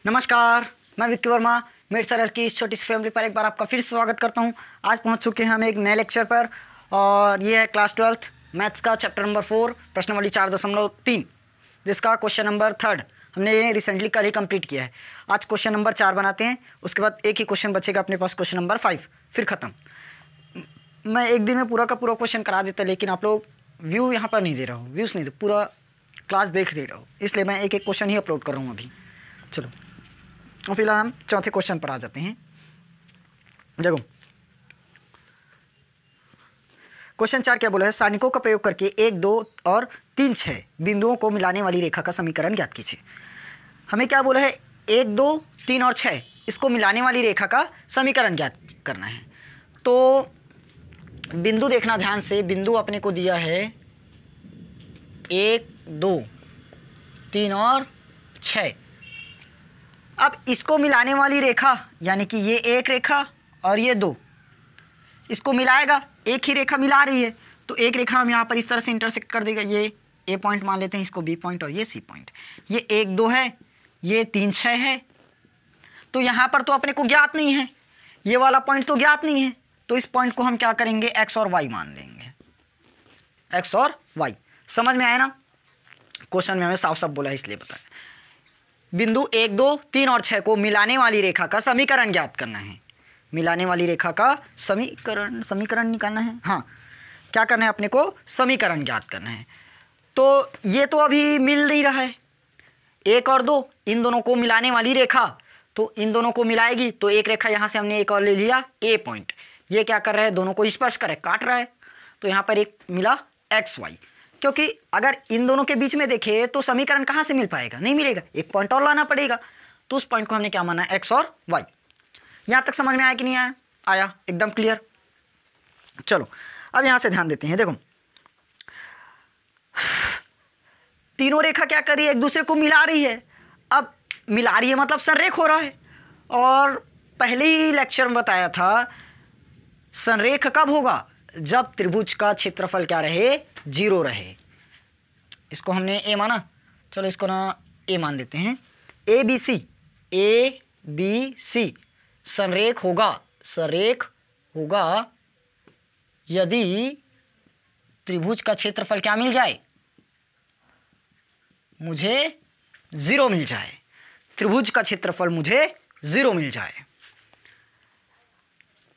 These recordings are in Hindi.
नमस्कार, मैं विक्की वर्मा मेड सरल की इस छोटी सी फैमिली पर एक बार आपका फिर से स्वागत करता हूं। आज पहुंच चुके हैं हम एक नए लेक्चर पर और ये है क्लास 12th मैथ्स का चैप्टर नंबर 4 प्रश्नावली 4.3 जिसका क्वेश्चन नंबर 3 हमने रिसेंटली कल ही कंप्लीट किया है। आज क्वेश्चन नंबर 4 बनाते हैं, उसके बाद एक ही क्वेश्चन बचेगा अपने पास, क्वेश्चन नंबर 5, फिर ख़त्म। मैं एक दिन में पूरा का पूरा क्वेश्चन करा देता, लेकिन आप लोग व्यू यहाँ पर नहीं दे रहा हो, व्यूज़ नहीं दे, पूरा क्लास देख ले रहा हो, इसलिए मैं एक एक क्वेश्चन ही अपलोड कर रहा हूँ अभी। चलो और फिलहाल हम चौथे क्वेश्चन पर आ जाते हैं। देखो क्वेश्चन 4 क्या बोला है, सारणिकों का प्रयोग करके 1, 2 और 3, 6 बिंदुओं को मिलाने वाली रेखा का समीकरण ज्ञात कीजिए। हमें क्या बोला है, 1, 2, 3 और 6 इसको मिलाने वाली रेखा का समीकरण ज्ञात करना है। तो बिंदु देखना ध्यान से, बिंदु अपने को दिया है 1, 2, 3 और 6। अब इसको मिलाने वाली रेखा यानी कि ये एक रेखा और ये 2, इसको मिलाएगा, एक ही रेखा मिला रही है, तो एक रेखा हम यहाँ पर इस तरह से इंटरसेक्ट कर देगा। ये ए पॉइंट मान लेते हैं, इसको बी पॉइंट और ये सी पॉइंट। ये 1, 2 है, ये 3, 6 है। तो यहाँ पर तो अपने को ज्ञात नहीं है, ये वाला पॉइंट तो ज्ञात नहीं है, तो इस पॉइंट को हम क्या करेंगे, एक्स और वाई मान लेंगे। एक्स और वाई समझ में आया ना? क्वेश्चन में हमें साफ साफ बोला है, इसलिए बताया। बिंदु 1, 2, 3 और 6 को मिलाने वाली रेखा का समीकरण ज्ञात करना है। मिलाने वाली रेखा का समीकरण निकालना है। हाँ, क्या करना है अपने को, समीकरण ज्ञात करना है। तो ये तो अभी मिल नहीं रहा है, 1 और 2 इन दोनों को मिलाने वाली रेखा, तो इन दोनों को मिलाएगी तो एक रेखा यहाँ से हमने एक और ले लिया, ए पॉइंट। ये क्या कर रहा है, दोनों को स्पर्श कर रहा है, काट रहा है, तो यहाँ पर एक मिला एक्स वाई। क्योंकि अगर इन दोनों के बीच में देखें तो समीकरण कहाँ से मिल पाएगा, नहीं मिलेगा, एक पॉइंट और लाना पड़ेगा। तो उस पॉइंट को हमने क्या माना, एक्स और वाई। यहाँ तक समझ में आया कि नहीं आया? आया, एकदम क्लियर। चलो अब यहाँ से ध्यान देते हैं। देखो तीनों रेखा क्या कर रही है, एक दूसरे को मिला रही है। अब मिला रही है मतलब संरेख हो रहा है, और पहले ही लेक्चर में बताया था संरेख कब होगा, जब त्रिभुज का क्षेत्रफल क्या रहे, 0 रहे। इसको हमने ए माना, चलो इसको ना ए मान लेते हैं। ए बी सी संरेख होगा यदि त्रिभुज का क्षेत्रफल क्या मिल जाए, मुझे 0 मिल जाए। त्रिभुज का क्षेत्रफल मुझे 0 मिल जाए।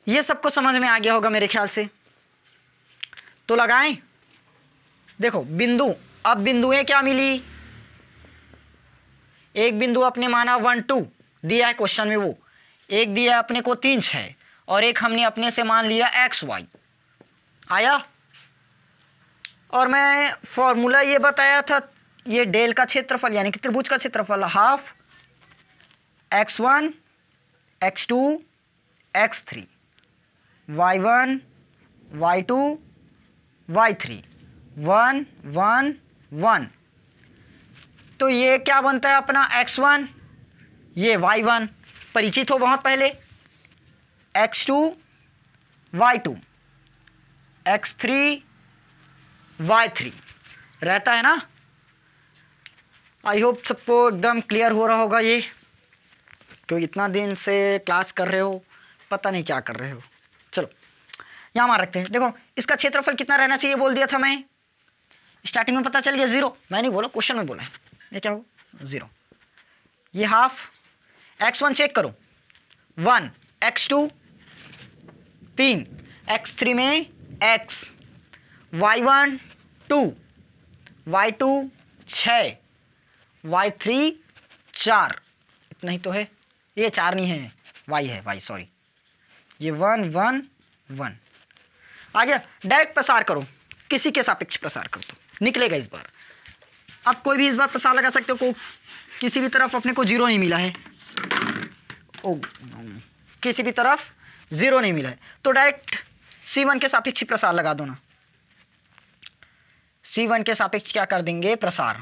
ये सबको समझ में आ गया होगा मेरे ख्याल से। तो लगाएं। देखो बिंदु, अब बिंदुएं क्या मिली, एक बिंदु अपने माना 1, 2 दिया है क्वेश्चन में, वो एक दिया है अपने को 3, 6, और एक हमने अपने से मान लिया एक्स वाई। आया? और मैं फॉर्मूला ये बताया था, ये डेल का क्षेत्रफल यानी कि त्रिभुज का क्षेत्रफल half x1 x2 x3 y1 y2 y3 1 1 1। तो ये क्या बनता है अपना x1, ये y1 परिचित हो बहुत पहले, x2 y2 x3 y3 रहता है ना। आई होप सबको एकदम क्लियर हो रहा होगा ये, क्योंकि इतना दिन से क्लास कर रहे हो, पता नहीं क्या कर रहे हो। चलो यहाँ मान रखते हैं। देखो इसका क्षेत्रफल कितना रहना चाहिए बोल दिया था मैं, स्टार्टिंग में पता चल गया 0, मैं नहीं बोला, क्वेश्चन में बोला है। ये क्या हो, 0। ये हाफ x1 चेक करो, 1 x2 3 x3 में x, y1 2 y2 6 y3 4, इतना ही तो है। ये 4 नहीं है, y है, y सॉरी, ये 1 1 1 आ गया। डायरेक्ट प्रसार करो, किसी के सापेक्ष प्रसार कर दो, निकलेगा इस बार। अब कोई भी इस बार प्रसार लगा सकते हो, को किसी भी तरफ अपने को 0 नहीं मिला है, किसी भी तरफ 0 नहीं मिला है, तो डायरेक्ट C1 के सापेक्ष प्रसार लगा दो ना। C1 के सापेक्ष क्या कर देंगे, प्रसार।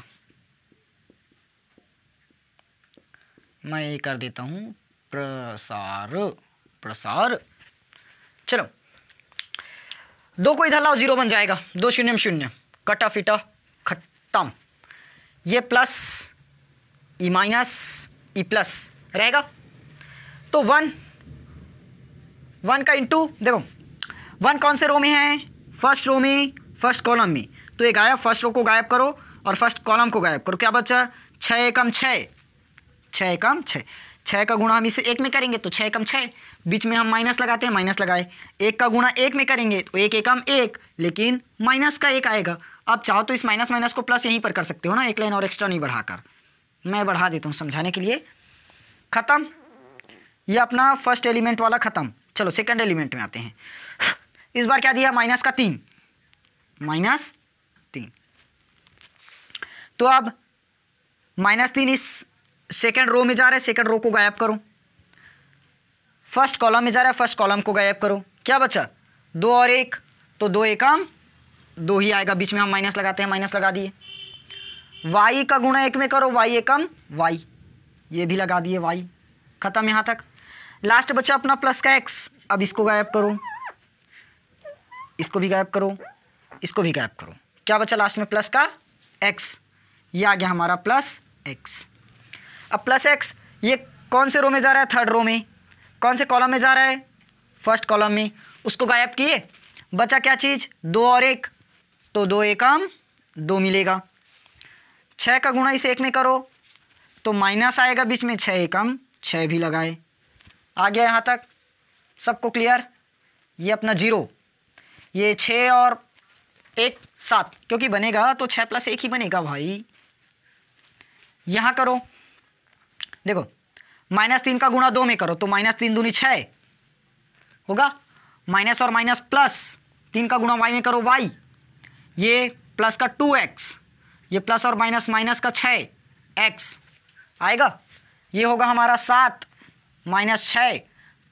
मैं ये कर देता हूं प्रसार। चलो 2 को इधर लाओ, 0 बन जाएगा, 2 0 0 कटा फिटा खत्म। ये plus E minus E plus रहेगा। तो 1 का इंटू, देखो 1 कौन से रो में है, फर्स्ट रो में, फर्स्ट कॉलम में, तो ये गायब, फर्स्ट रो को गायब करो और फर्स्ट कॉलम को गायब करो, क्या बचा 6 एकम 6, 6 एकम 6, 6 का गुणा हम इसे 1 में करेंगे तो 6 एकम 6, बीच में हम माइनस लगाते हैं, माइनस लगाए, 1 का गुणा 1 में करेंगे तो 1 एकम 1, लेकिन माइनस का 1 आएगा। अब चाहो तो इस माइनस माइनस को प्लस यहीं पर कर सकते हो ना, एक लाइन और एक्स्ट्रा नहीं बढ़ाकर, मैं बढ़ा देता हूँ समझाने के लिए। ख़त्म, ये अपना फर्स्ट एलिमेंट वाला ख़त्म। चलो सेकंड एलिमेंट में आते हैं। इस बार क्या दिया, माइनस का 3, -3। तो अब -3 इस सेकंड रो में जा रहा है, सेकंड रो को गायब करो, फर्स्ट कॉलम में जा रहा है, फर्स्ट कॉलम को गायब करो, क्या बचा 2 और 1, तो 2 एकम 2 ही आएगा, बीच में हम माइनस लगाते हैं, माइनस लगा दिए। y का गुणा 1 में करो, y एकम y, ये भी लगा दिए y, खत्म यहाँ तक। लास्ट बचा अपना प्लस का x, अब इसको गायब करो, इसको भी गायब करो, इसको भी गायब करो, क्या बचा लास्ट में प्लस का x, ये आ गया हमारा प्लस x। अब प्लस x ये कौन से रो में जा रहा है, थर्ड रो में, कौन से कॉलम में जा रहा है, फर्स्ट कॉलम में, उसको गायब किए, बचा क्या चीज़ 2 और 1, तो 2 एकम 2 मिलेगा। 6 का गुणा इस 1 में करो तो माइनस आएगा बीच में, 6 एकम 6 भी लगाए, आ गया यहाँ तक सबको क्लियर। ये अपना 0, ये 6 और 1 7, क्योंकि बनेगा तो 6 + 1 ही बनेगा भाई। यहाँ करो, देखो -3 का गुणा 2 में करो तो -3 दूनी 6 होगा, माइनस और माइनस प्लस, 3 का गुणा y में करो y, ये प्लस का 2x, ये प्लस और माइनस माइनस का 6x आएगा, ये होगा हमारा 7 -6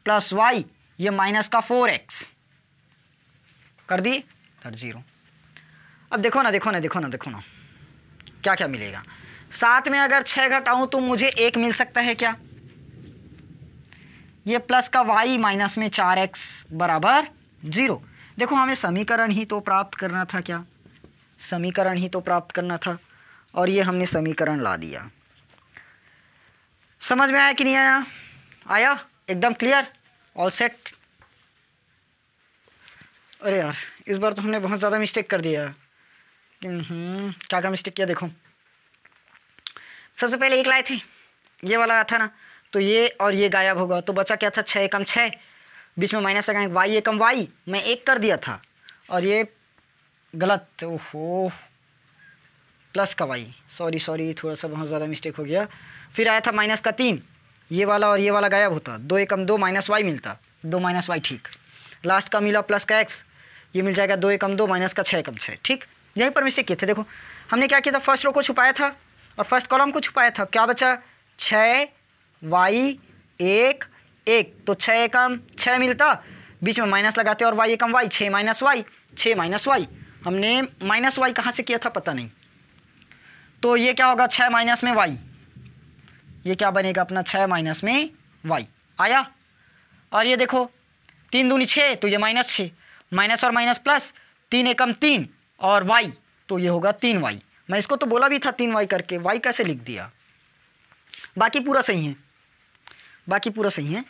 प्लस y, ये माइनस का 4x कर दी, 0। अब देखो ना क्या क्या मिलेगा। 7 में अगर 6 घटाऊँ तो मुझे 1 मिल सकता है क्या, ये प्लस का y माइनस में 4x बराबर 0। देखो हमें समीकरण ही तो प्राप्त करना था, क्या समीकरण ही तो प्राप्त करना था, और ये हमने समीकरण ला दिया। समझ में आया कि नहीं आया, आया एकदम क्लियर, ऑल सेट। अरे यार इस बार तो हमने बहुत ज़्यादा मिस्टेक कर दिया। क्या क्या मिस्टेक किया, देखो सबसे पहले 1 लाए थे, ये वाला आया था ना, तो ये और ये गायब होगा, तो बचा क्या था 6 एकम 6, बीच में माइनस लगाएंगे, y एकम y मैं 1 कर दिया था, और ये गलत, ओहो प्लस का y, सॉरी थोड़ा सा बहुत ज़्यादा मिस्टेक हो गया। फिर आया था माइनस का 3, ये वाला और ये वाला गायब होता, 2 एकम 2 माइनस y मिलता, 2 माइनस y ठीक। लास्ट का मिला प्लस का x, ये मिल जाएगा 2 एकम 2 माइनस का 6 एकम 6 ठीक। यहीं पर मिस्टेक किए थे। देखो हमने क्या किया था, फर्स्ट रो को छुपाया था और फर्स्ट कॉलम को छुपाया था, क्या बचा 6 y 1 1, तो 6 एकम 6 मिलता, बीच में माइनस लगाते और y एकम y, 6 minus y, 6 minus y, हमने माइनस y कहाँ से किया था पता नहीं, तो ये क्या होगा 6 माइनस में y, ये क्या बनेगा अपना 6 माइनस में y आया। और ये देखो 3 दूनी 6, तो ये -6, माइनस और माइनस प्लस, 3 एकम 3 और y, तो ये होगा 3y। मैं इसको तो बोला भी था 3y करके, y कैसे लिख दिया। बाकी पूरा सही है, बाकी पूरा सही है,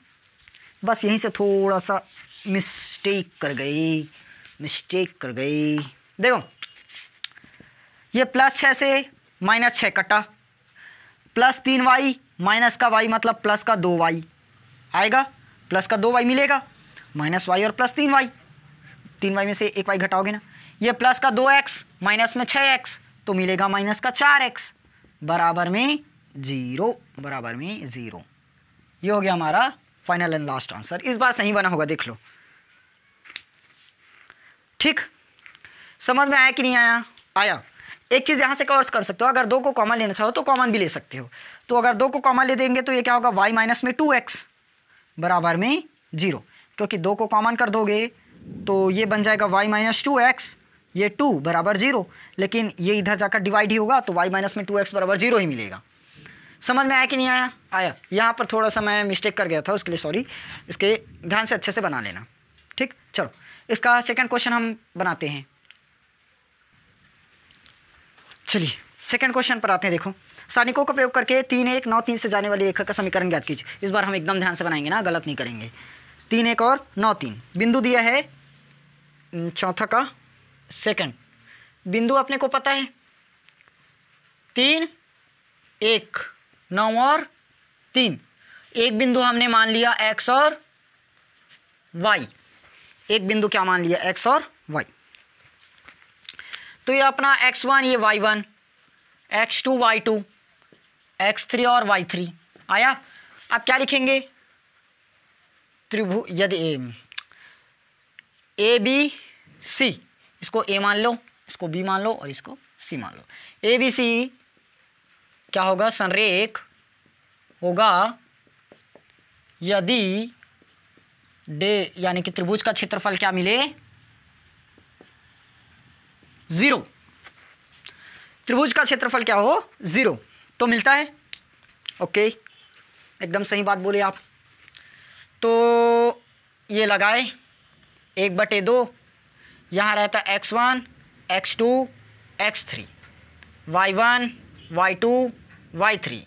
बस यहीं से थोड़ा सा मिस्टेक कर गई। देखो ये +6 से -6 कटा, प्लस 3y माइनस का y मतलब प्लस का 2y आएगा, प्लस का 2y मिलेगा, माइनस y और प्लस 3y, 3y में से 1y घटाओगे ना, ये प्लस का 2x माइनस में 6x, तो मिलेगा माइनस का 4x बराबर में 0, ये हो गया हमारा फाइनल एंड लास्ट आंसर। इस बार सही बना होगा, देख लो ठीक। समझ में आया कि नहीं आया, आया। एक चीज़ यहाँ से कवर कर सकते हो, अगर 2 को कॉमन लेना चाहो तो कॉमन भी ले सकते हो, तो अगर 2 को कॉमन ले देंगे तो ये क्या होगा y माइनस में 2x बराबर में 0, क्योंकि 2 को कॉमन कर दोगे तो ये बन जाएगा y माइनस 2x, ये 2 बराबर 0, लेकिन ये इधर जाकर डिवाइड ही होगा तो y माइनस में 2x बराबर 0 ही मिलेगा। समझ में आया कि नहीं आया, आया। यहाँ पर थोड़ा सा मैं मिस्टेक कर गया था, उसके लिए सॉरी, इसके ध्यान से अच्छे से बना लेना ठीक। चलो इसका सेकंड क्वेश्चन हम बनाते हैं। चलिए सेकंड क्वेश्चन पर आते हैं। देखो सारणिकों का प्रयोग करके 3 1 9 3 से जाने वाली रेखा का समीकरण ज्ञात कीजिए। इस बार हम एकदम ध्यान से बनाएंगे ना, गलत नहीं करेंगे। 3 1 और 9 3 बिंदु दिया है, चौथा का सेकंड बिंदु अपने को पता है 3 1 9 और 3। एक बिंदु हमने मान लिया x और y, एक बिंदु क्या मान लिया x और y। तो ये अपना x1 ये y1, x2 y2, x3 और y3 आया। अब क्या लिखेंगे, त्रिभुज यदि ए बी सी, इसको a मान लो, इसको b मान लो और इसको c मान लो। ए बी सी क्या होगा, संरेख होगा यदि डे यानी कि त्रिभुज का क्षेत्रफल क्या मिले, 0। त्रिभुज का क्षेत्रफल क्या हो, 0 तो मिलता है। ओके, एकदम सही बात बोले आप। तो ये लगाए 1/2, यहाँ रहता x1 x2 x3, y1 y2 y3,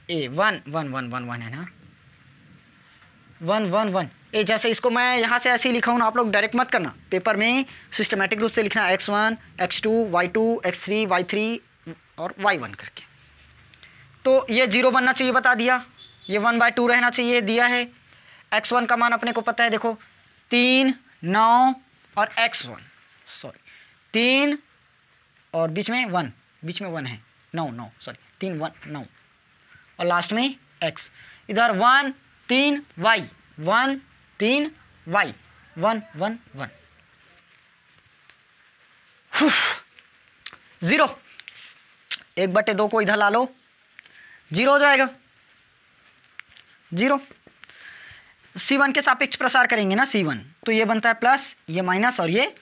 ए 1 1 1 1 1 है ना, 1 1 1 ए। जैसे इसको मैं यहाँ से ऐसे ही लिखा हूँ ना, आप लोग डायरेक्ट मत करना, पेपर में सिस्टमेटिक रूप से लिखना x1 x2 y2 x3 y3 और y1 करके। तो ये 0 बनना चाहिए, बता दिया। ये 1/2 रहना चाहिए, दिया है। x1 का मान अपने को पता है, देखो 3 9 और x1 सॉरी 3 और बीच में 1, बीच में 1 है, 9 9 सॉरी 3 1 9 और लास्ट में x। इधर 1 3 y 1 3 y 1 1 1 0। 1/2 को इधर ला लो, 0 हो जाएगा, 0। C1 के सापेक्ष प्रसार करेंगे ना, C1 तो ये बनता है प्लस, ये माइनस और ये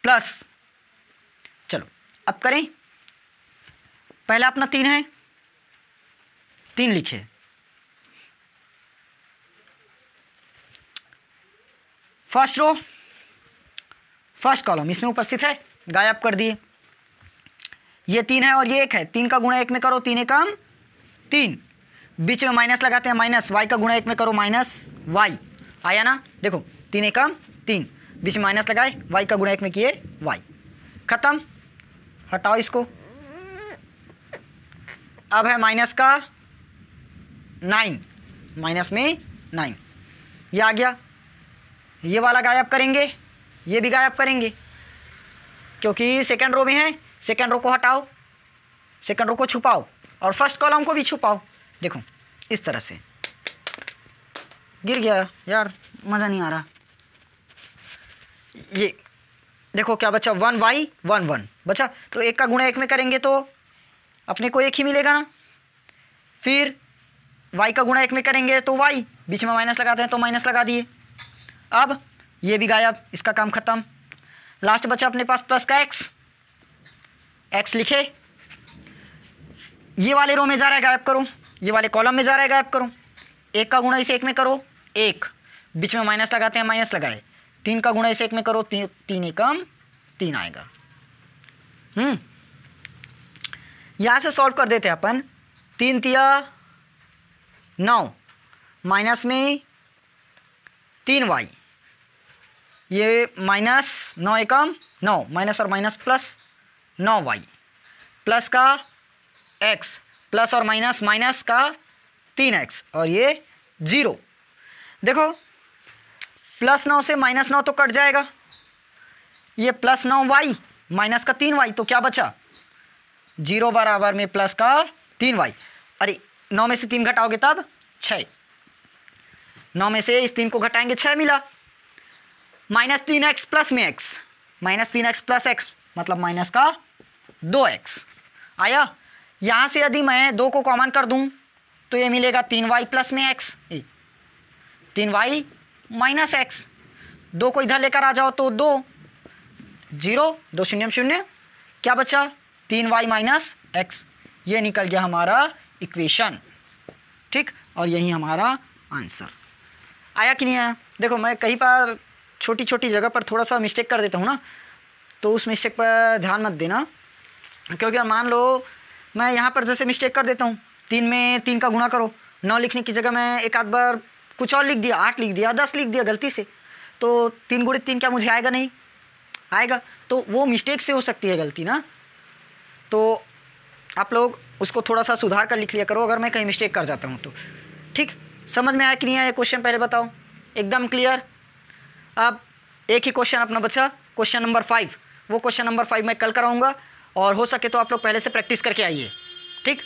प्लस। चलो अब करें, पहला अपना 3 है, 3 लिखे, फर्स्ट रो फर्स्ट कॉलम इसमें उपस्थित है, गायब कर दिए। ये 3 है और ये 1 है, 3 का गुणा 1 में करो, 3 एकम 3, बीच में माइनस लगाते हैं, माइनस y का गुणा 1 में करो, माइनस y आया ना। देखो 3 एकम 3, बीच में माइनस लगाए, y का गुणा 1 में किए y, खत्म। हटाओ इसको। अब है माइनस का 9, माइनस में 9 ये आ गया। ये वाला गायब करेंगे, ये भी गायब करेंगे क्योंकि सेकंड रो में है। सेकंड रो को हटाओ, सेकंड रो को छुपाओ और फर्स्ट कॉलम को भी छुपाओ। देखो इस तरह से, गिर गया यार, मज़ा नहीं आ रहा। ये देखो क्या बचा, 1y 1 1 बचा, तो 1 का गुणा 1 में करेंगे तो अपने को 1 ही मिलेगा ना। फिर y का गुणा 1 में करेंगे तो y, बीच में माइनस लगाते हैं तो माइनस लगा दिए। अब ये भी गायब, इसका काम खत्म। लास्ट बचा अपने पास प्लस का x लिखे, ये वाले रो में जा रहा है, गायब करो। ये वाले कॉलम में जा रहा है, गायब करो। 1 का गुणा इस 1 में करो, 1, बीच में माइनस लगाते हैं, माइनस लगाए। 3 का गुणा इस 1 में करो, 3 एकम 3 आएगा। यहाँ से सॉल्व कर देते हैं अपन। 3 तिया 9, माइनस में 3y, ये माइनस 9 एकम 9, माइनस और माइनस प्लस 9y, प्लस का x, प्लस और माइनस, माइनस का 3x और ये 0। देखो प्लस 9 से माइनस 9 तो कट जाएगा, ये प्लस 9y माइनस का 3y, तो क्या बचा, 0 बराबर में प्लस का 3y। अरे 9 में से 3 घटाओगे तब 6, 9 में से इस 3 को घटाएंगे 6 मिला। माइनस 3x प्लस में x, minus 3x plus x मतलब माइनस का 2x आया। यहाँ से यदि मैं 2 को कॉमन कर दूँ तो ये मिलेगा 3y प्लस में x, 3y माइनस x। 2 को इधर लेकर आ जाओ तो 2 0 2 0 0, क्या बचा 3y माइनस x। ये निकल गया हमारा इक्वेशन, ठीक। और यही हमारा आंसर आया कि नहीं आया। देखो मैं कहीं पर छोटी छोटी जगह पर थोड़ा सा मिस्टेक कर देता हूँ ना, तो उस मिस्टेक पर ध्यान मत देना, क्योंकि मान लो मैं यहाँ पर जैसे मिस्टेक कर देता हूँ, 3 में 3 का गुणा करो, 9 लिखने की जगह मैं एक आध बार कुछ और लिख दिया, 8 लिख दिया, 10 लिख दिया गलती से, तो 3 गुणित 3 क्या मुझे आएगा? नहीं आएगा। तो वो मिस्टेक से हो सकती है गलती ना, तो आप लोग उसको थोड़ा सा सुधार कर लिख लिया करो अगर मैं कहीं मिस्टेक कर जाता हूँ तो। ठीक, समझ में आया कि नहीं आया क्वेश्चन पहले बताओ? एकदम क्लियर। अब एक ही क्वेश्चन अपना बचा, क्वेश्चन नंबर 5। वो क्वेश्चन नंबर 5 मैं कल कराऊंगा, और हो सके तो आप लोग पहले से प्रैक्टिस करके आइए। ठीक,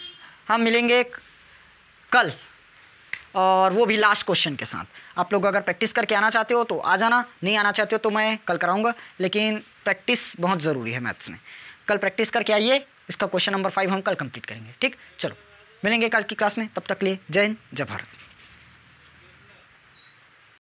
हम मिलेंगे कल, और वो भी लास्ट क्वेश्चन के साथ। आप लोग अगर प्रैक्टिस करके आना चाहते हो तो आ जाना, नहीं आना चाहते हो तो मैं कल कराऊंगा, लेकिन प्रैक्टिस बहुत ज़रूरी है मैथ्स में। कल प्रैक्टिस करके आइए, इसका क्वेश्चन नंबर 5 हम कल कंप्लीट करेंगे। ठीक, चलो मिलेंगे कल की क्लास में, तब तक लिए जय हिंद, जय भारत।